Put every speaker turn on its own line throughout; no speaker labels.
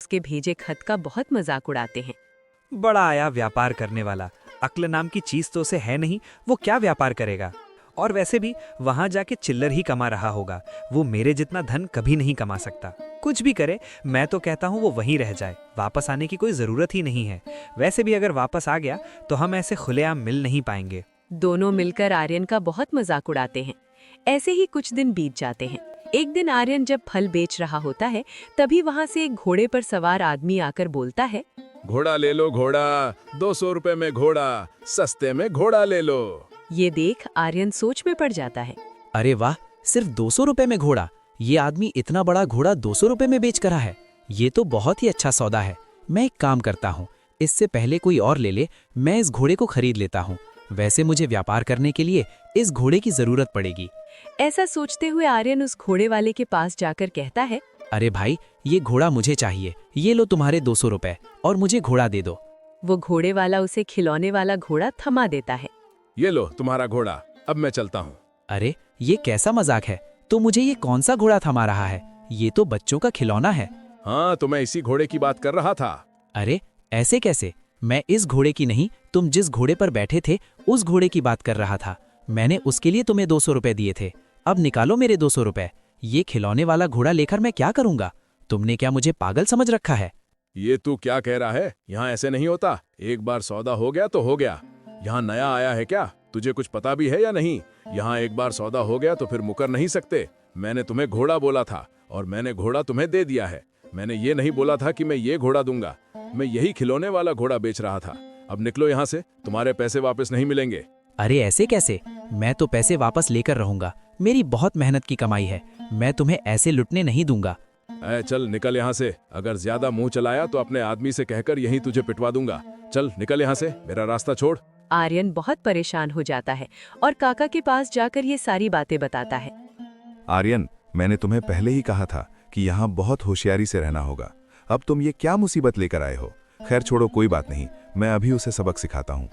उसके भेजे खत का बहुत मजाक उड़ाते हैं।
बड़ा आया व्यापार करने वाला, अक्ल नाम की चीज तो उसे है नहीं, वो क्या व्यापार करेगा। और वैसे भी वहां जाके चिल्लर ही कमा रहा होगा, वो मेरे जितना धन कभी नहीं कमा सकता। कुछ भी करे, मैं तो कहता हूँ वो वहीं रह जाए, वापस आने की कोई जरूरत ही नहीं है। वैसे भी अगर वापस आ गया तो हम ऐसे खुलेआम मिल नहीं पाएंगे।
दोनों मिलकर आर्यन का बहुत मजाक उड़ाते हैं। ऐसे ही कुछ दिन बीत जाते हैं। एक दिन आर्यन जब फल बेच रहा होता है, तभी वहाँ से एक घोड़े पर सवार आदमी आकर बोलता है,
घोड़ा ले लो घोड़ा, 200 रुपए में घोड़ा, सस्ते में घोड़ा ले लो।
ये देख आर्यन सोच में पड़ जाता है।
अरे वाह, सिर्फ 200 रुपए में घोड़ा। ये आदमी इतना बड़ा घोड़ा 200 रुपए में बेच कर रहा है। ये तो बहुत ही अच्छा सौदा है। मैं एक काम करता हूँ, इससे पहले कोई और ले ले, मैं इस घोड़े को खरीद लेता हूँ। वैसे मुझे व्यापार करने के लिए इस घोड़े की जरूरत पड़ेगी।
ऐसा सोचते हुए आर्यन उस घोड़े वाले के पास जाकर कहता है,
अरे भाई, ये घोड़ा मुझे चाहिए। ये लो तुम्हारे 200 रुपए और मुझे घोड़ा दे दो।
वो घोड़े वाला उसे खिलौने वाला घोड़ा थमा देता है।
ये लो तुम्हारा घोड़ा, अब मैं चलता हूँ।
अरे ये कैसा मजाक है? तो मुझे ये कौन सा घोड़ा थमा रहा है? ये तो बच्चों का खिलौना है।
हाँ, तो मैं इसी घोड़े की बात कर रहा था।
अरे ऐसे कैसे? मैं इस घोड़े की नहीं, तुम जिस घोड़े पर बैठे थे उस घोड़े की बात कर रहा था। मैंने उसके लिए तुम्हें 200 रुपए दिए थे। अब निकालो मेरे 200 रुपए। ये खिलौने वाला घोड़ा लेकर मैं क्या करूंगा? तुमने क्या मुझे पागल समझ रखा है?
ये तू क्या कह रहा है? यहाँ ऐसे नहीं होता। एक बार सौदा हो गया तो हो गया। यहाँ नया आया है क्या? तुझे कुछ पता भी है या नहीं? यहाँ एक बार सौदा हो गया तो फिर मुकर नहीं सकते। मैंने तुम्हें घोड़ा बोला था और मैंने घोड़ा तुम्हें दे दिया है। मैंने ये नहीं बोला था कि मैं ये घोड़ा दूंगा। मैं यही खिलौने वाला घोड़ा बेच रहा था। अब निकलो यहाँ से, तुम्हारे पैसे वापस नहीं मिलेंगे।
अरे ऐसे कैसे? मैं तो पैसे वापस लेकर रहूंगा। मेरी बहुत मेहनत की कमाई है। मैं तुम्हें ऐसे लुटने नहीं दूंगा।
चल निकल यहाँ से। अगर ज्यादा मुंह चलाया तो अपने आदमी से कहकर यहीं तुझे पिटवा दूंगा। चल निकल यहाँ से, मेरा रास्ता छोड़।
आर्यन बहुत परेशान हो जाता है और काका के पास जाकर ये सारी बातें बताता है।
आर्यन, मैंने तुम्हें पहले ही कहा था कि यहाँ बहुत होशियारी से रहना होगा। अब तुम ये क्या मुसीबत लेकर आए हो? खैर छोड़ो, कोई बात नहीं, मैं अभी उसे सबक सिखाता हूँ।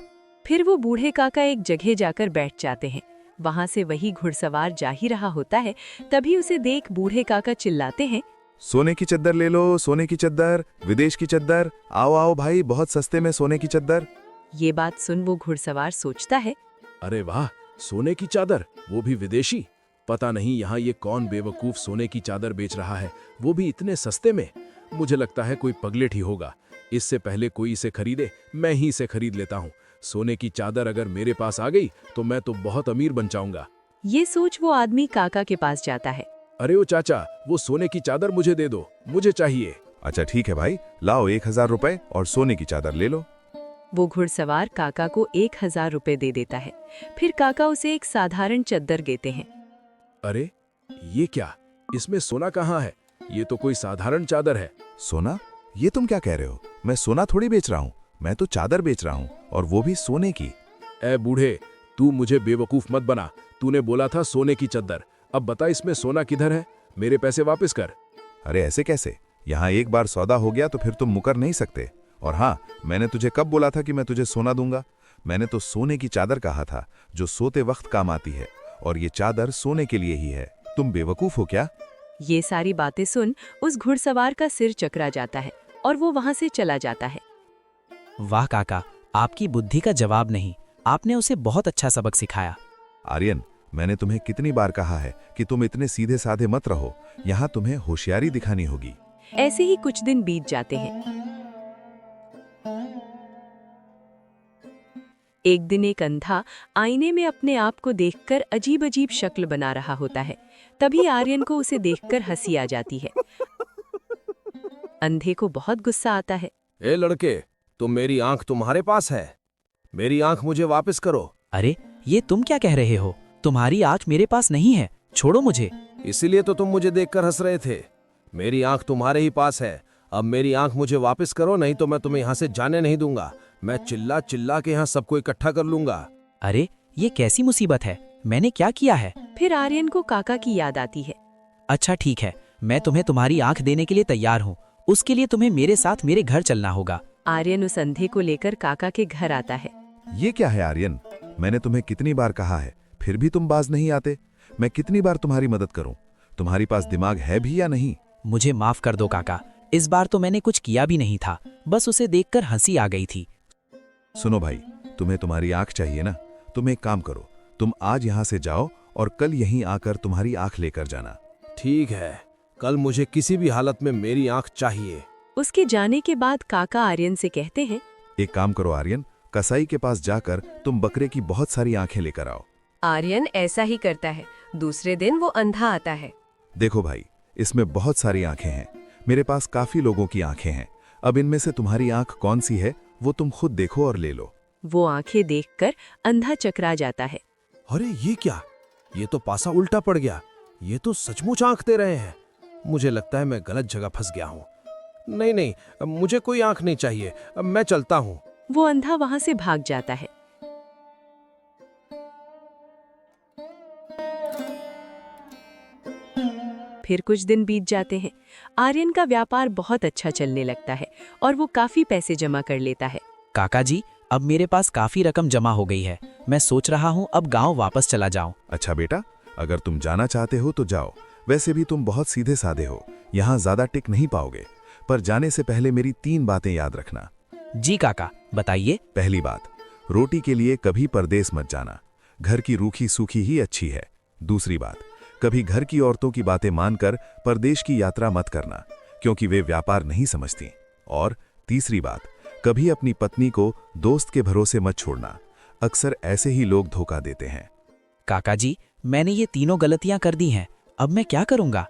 फिर वो बूढ़े काका एक जगह जाकर बैठ जाते हैं। वहाँ से वही घुड़सवार जा ही रहा होता है, तभी उसे देख बूढ़े काका चिल्लाते हैं,
सोने की चद्दर ले लो, सोने की चद्दर, विदेश की चद्दर। आओ आओ भाई, बहुत सस्ते में सोने की चद्दर।
ये बात सुन वो घुड़सवार सोचता है,
अरे वाह, सोने की चादर, वो भी विदेशी। पता नहीं यहाँ ये कौन बेवकूफ सोने की चादर बेच रहा है, वो भी इतने सस्ते में। मुझे लगता है कोई पगलेट ही होगा। इससे पहले कोई इसे खरीदे, मैं ही इसे खरीद लेता हूँ। सोने की चादर अगर मेरे पास आ गई तो मैं तो बहुत अमीर बन जाऊंगा।
ये सोच वो आदमी काका के पास जाता है।
अरे ओ चाचा, वो सोने की चादर मुझे दे दो, मुझे चाहिए।
अच्छा ठीक है भाई, लाओ 1000 रुपए और सोने की चादर ले लो।
वो घुड़सवार काका को 1000 रुपए दे देता है। फिर काका उसे एक साधारण चद्दर देते हैं।
अरे ये क्या? इसमें सोना कहाँ है? ये तो कोई साधारण चादर है।
सोना? ये तुम क्या कह रहे हो? मैं सोना थोड़ी बेच रहा हूँ, मैं तो चादर बेच रहा हूँ, और वो भी सोने की।
ए बूढ़े, तू मुझे बेवकूफ मत बना। तूने बोला था सोने की चद्दर। अब बता इसमें सोना किधर है? मेरे पैसे वापस कर।
अरे ऐसे कैसे? यहाँ एक बार सौदा हो गया तो फिर तुम मुकर नहीं सकते। और हाँ, मैंने तुझे कब बोला था कि मैं तुझे सोना दूंगा? मैंने तो सोने की चादर कहा था, जो सोते वक्त काम आती है, और ये चादर सोने के लिए ही है। तुम बेवकूफ हो क्या?
ये सारी बातें सुन उस घुड़सवार का सिर चकरा जाता है और वो वहाँ से चला जाता है।
वाह काका, आपकी बुद्धि का जवाब नहीं। आपने उसे बहुत अच्छा सबक सिखाया।
आर्यन, मैंने तुम्हें कितनी बार कहा है कि तुम इतने सीधे साधे मत रहो। यहाँ तुम्हें होशियारी दिखानी होगी।
ऐसे ही कुछ दिन बीत जाते हैं। एक दिन एक अंधा आईने में अपने आप को देखकर अजीब अजीब शक्ल बना रहा होता है। तभी आर्यन को उसे देखकर हंसी आ जाती है। अंधे को बहुत गुस्सा आता है।
ए लड़के, तुम मेरी आंख तुम्हारे पास है? मेरी आंख मुझे वापस करो।
अरे ये तुम क्या कह रहे हो? तुम्हारी आंख मेरे पास नहीं है, छोड़ो मुझे।
इसीलिए तो तुम मुझे देखकर हंस रहे थे। मेरी आंख तुम्हारे ही पास है। अब मेरी आंख मुझे वापस करो, नहीं तो मैं तुम्हें यहाँ से जाने नहीं दूंगा। मैं चिल्ला चिल्ला के यहाँ सबको इकट्ठा कर लूंगा।
अरे ये कैसी मुसीबत है? मैंने क्या किया है?
फिर आर्यन को काका की याद आती है।
अच्छा ठीक है, मैं तुम्हें तुम्हारी आंख देने के लिए तैयार हूँ। उसके लिए तुम्हें मेरे साथ मेरे घर चलना होगा।
आर्यन उस अंधे को लेकर काका के घर आता है।
ये क्या है आर्यन? मैंने तुम्हें कितनी बार कहा है, फिर भी तुम बाज नहीं आते। मैं कितनी बार तुम्हारी मदद करूं? तुम्हारी पास दिमाग है भी या नहीं?
मुझे माफ कर दो काका, इस बार तो मैंने कुछ किया भी नहीं था, बस उसे देखकर हंसी आ गई थी।
सुनो भाई, तुम्हें तुम्हारी आंख चाहिए ना? तुम एक काम करो, तुम आज यहाँ से जाओ और कल यहीं आकर तुम्हारी आंख लेकर जाना।
ठीक है, कल मुझे किसी भी हालत में मेरी आंख चाहिए।
उसके जाने के बाद काका आर्यन से कहते हैं,
एक काम करो आर्यन, कसाई के पास जाकर तुम बकरे की बहुत सारी आंखें लेकर आओ।
आर्यन ऐसा ही करता है। दूसरे दिन वो अंधा आता है।
देखो भाई, इसमें बहुत सारी आंखें हैं, मेरे पास काफी लोगों की आंखें हैं। अब इनमें से तुम्हारी आंख कौन सी है वो तुम खुद देखो और ले लो।
वो आंखें देखकर अंधा चकरा जाता है।
अरे ये क्या, ये तो पासा उल्टा पड़ गया। ये तो सचमुच आंख दे रहे हैं। मुझे लगता है मैं गलत जगह फंस गया हूँ। नहीं नहीं, मुझे कोई आंख नहीं चाहिए, मैं चलता हूँ।
वो अंधा वहां से भाग जाता है। फिर कुछ दिन बीत जाते हैं। आर्यन का व्यापार बहुत अच्छा चलने लगता है और वो काफी पैसे जमा कर लेता है।
काका जी, अब मेरे पास काफी रकम जमा हो गई है। मैं सोच रहा हूँ अब गांव वापस चला जाऊं।
अच्छा बेटा, अगर तुम जाना चाहते हो तो जाओ। वैसे भी तुम बहुत सीधे साधे हो, यहाँ ज्यादा टिक नहीं पाओगे। पर जाने से पहले मेरी 3 बातें याद रखना।
जी काका, बताइए।
पहली बात, रोटी के लिए कभी परदेश मत जाना, घर की रूखी सूखी ही अच्छी है। दूसरी बात, कभी घर की औरतों की बातें मानकर परदेश की यात्रा मत करना, क्योंकि वे व्यापार नहीं समझती। और तीसरी बात, कभी अपनी पत्नी को दोस्त के भरोसे मत छोड़ना, अक्सर ऐसे ही लोग धोखा देते हैं।
काका जी, मैंने ये तीनों गलतियां कर दी हैं, अब मैं क्या करूंगा?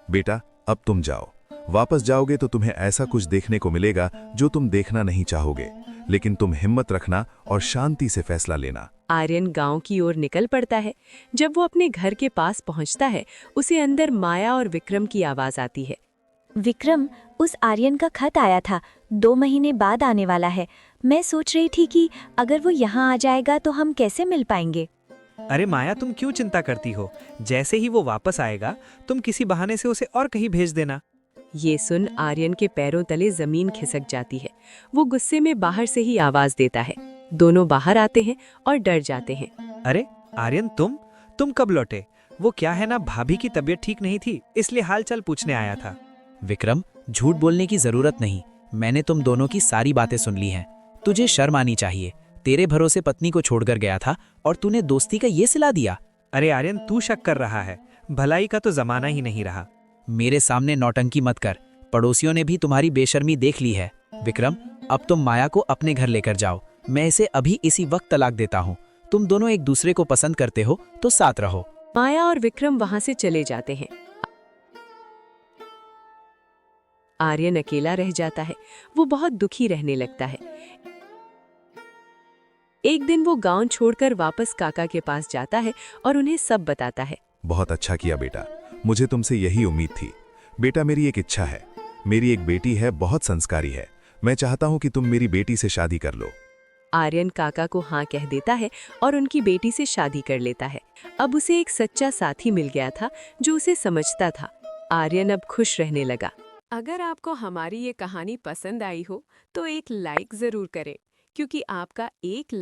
बेटा, अब तुम जाओ। वापस जाओगे तो तुम्हें ऐसा कुछ देखने को मिलेगा जो तुम देखना नहीं चाहोगे, लेकिन तुम हिम्मत रखना और शांति से फैसला लेना।
आर्यन गांव की ओर निकल पड़ता है। जब वो अपने घर के पास पहुंचता है, उसे अंदर माया और विक्रम की आवाज आती है।
विक्रम, उस आर्यन का खत आया था, 2 महीने बाद आने वाला है। मैं सोच रही थी कि अगर वो यहाँ आ जाएगा तो हम कैसे मिल पाएंगे।
अरे माया, तुम क्यों चिंता करती हो? जैसे ही वो वापस आएगा तुम किसी बहाने से उसे और कहीं भेज देना।
ये सुन आर्यन के पैरों तले जमीन खिसक जाती है। वो गुस्से में बाहर से ही आवाज देता है। दोनों बाहर आते हैं और डर जाते हैं।
अरे आर्यन, तुम कब लौटे? वो क्या है ना, भाभी की तबीयत ठीक नहीं थी, इसलिए हालचाल पूछने आया था।
विक्रम, झूठ बोलने की जरूरत नहीं। मैंने तुम दोनों की सारी बातें सुन ली हैं। तुझे शर्म आनी चाहिए। तेरे भरोसे पत्नी को छोड़कर गया था और तूने दोस्ती का ये सिला दिया।
अरे आर्यन, तू शक कर रहा है। भलाई का तो जमाना ही नहीं रहा।
मेरे सामने नौटंकी मत कर। पड़ोसियों ने भी तुम्हारी बेशर्मी देख ली है। विक्रम, अब तुम माया को अपने घर लेकर जाओ। मैं इसे अभी इसी वक्त तलाक देता हूँ। तुम दोनों एक दूसरे को पसंद करते हो तो साथ रहो।
माया और विक्रम वहां से चले जाते हैं। आर्यन अकेला रह जाता है। वो बहुत दुखी रहने लगता है। एक दिन वो गांव छोड़कर वापस काका के पास जाता है और उन्हें सब बताता है।
बहुत अच्छा किया बेटा, मुझे तुमसे यही उम्मीद थी। बेटा, मेरी एक इच्छा है। मेरी एक बेटी है, बहुत संस्कारी है। मैं चाहता हूँ कि तुम मेरी बेटी से शादी कर लो।
आर्यन काका को हाँ कह देता है और उनकी बेटी से शादी कर लेता है। अब उसे एक सच्चा साथी मिल गया था जो उसे समझता था। आर्यन अब खुश रहने लगा। अगर आपको हमारी ये कहानी पसंद आई हो तो एक लाइक जरूर करें, क्योंकि आपका एक